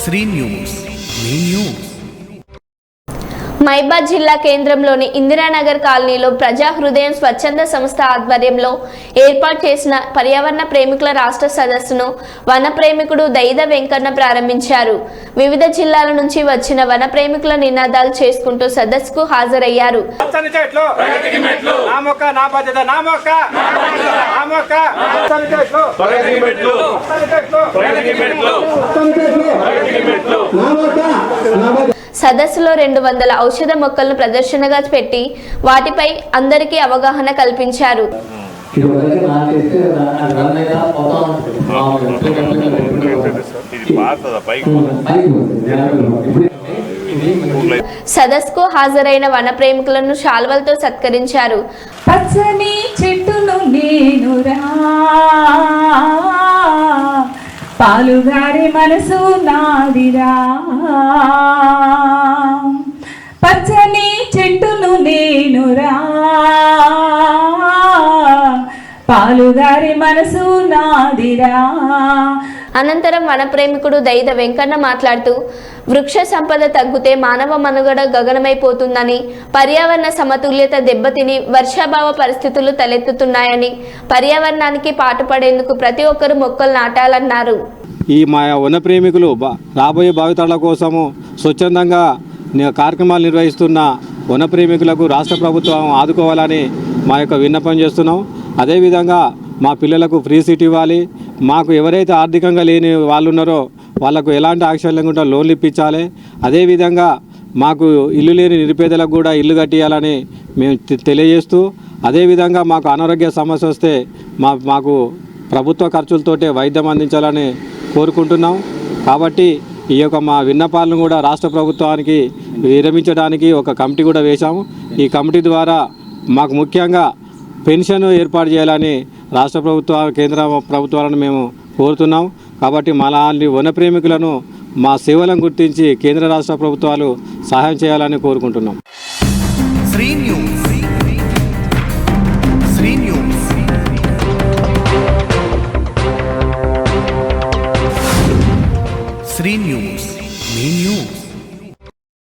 Shri news మీ news. మైబాద్ జిల్లా కేంద్రంలోని ఇందిరానగర్ కాలనీలో ప్రజా హృదయం స్వచ్ఛంద సంస్థ ఆధ్వర్యంలో ఏర్పాటు చేసిన పర్యావరణ ప్రేమికుల రాష్ట్ర సదస్సును వన ప్రేమికుడు దైద వెంకన్న ప్రారంభించారు. వివిధ జిల్లాల నుంచి వచ్చిన వన ప్రేమికుల నినాదాలు చేసుకుంటూ సదస్సుకు హాజరయ్యారు. సదస్సులో 200 ఔషధ మొక్కలను ప్రదర్శనగా పెట్టి వాటిపై అందరికీ అవగాహన కల్పించారు. సదస్సుకు హాజరైన వన ప్రేమికులను శాల్వలతో సత్కరించారు. పచ్చని చెట్టును నేనురా, పాలుగారి మనసు నాదిరా, పచ్చని చెట్టును నేనురా, పాలుగారి మనసు నాదిరా. అనంతరం వన ప్రేమికుడు దైద వెంకన్న మాట్లాడుతూ వృక్ష సంపద తగ్గితే మానవ మనుగడ గగనమైపోతుందని, పర్యావరణ సమతుల్యత దెబ్బతిని వర్షాభావ పరిస్థితులు తలెత్తుతున్నాయని, పర్యావరణానికి పాటుపడేందుకు ప్రతి ఒక్కరూ మొక్కలు నాటాలన్నారు. ఈ మా వన ప్రేమికులు రాబోయే భావితరాల కోసము స్వచ్ఛందంగా కార్యక్రమాలు నిర్వహిస్తున్న వన ప్రేమికులకు రాష్ట్ర ప్రభుత్వం ఆదుకోవాలని మా యొక్క విన్నపం చేస్తున్నాం. అదేవిధంగా మా పిల్లలకు ఫ్రీ సీట్ ఇవ్వాలి. మాకు ఎవరైతే ఆర్థికంగా లేని వాళ్ళు ఉన్నారో వాళ్ళకు ఎలాంటి ఆక్షన్ లేకుండా లోన్లు ఇప్పించాలి. అదేవిధంగా మాకు ఇల్లు లేని నిరుపేదలకు కూడా ఇల్లు కట్టియాలని మేము తెలియజేస్తూ, అదేవిధంగా మాకు అనారోగ్య సమస్య వస్తే మాకు ప్రభుత్వ ఖర్చులతోటే వైద్యం అందించాలని కోరుకుంటున్నాం. కాబట్టి ఈ యొక్క మా విన్నపాలను కూడా రాష్ట్ర ప్రభుత్వానికి విరమించడానికి ఒక కమిటీ కూడా వేశాము. ఈ కమిటీ ద్వారా మాకు ముఖ్యంగా పెన్షన్ ఏర్పాటు చేయాలని రాష్ట్ర ప్రభుత్వ కేంద్ర ప్రభుత్వాలను మేము కోరుతున్నాం. కాబట్టి మాలాంటి వన ప్రేమికులను మా సేవలను గుర్తించి కేంద్ర రాష్ట్ర ప్రభుత్వాలు సహాయం చేయాలని కోరుకుంటున్నాం.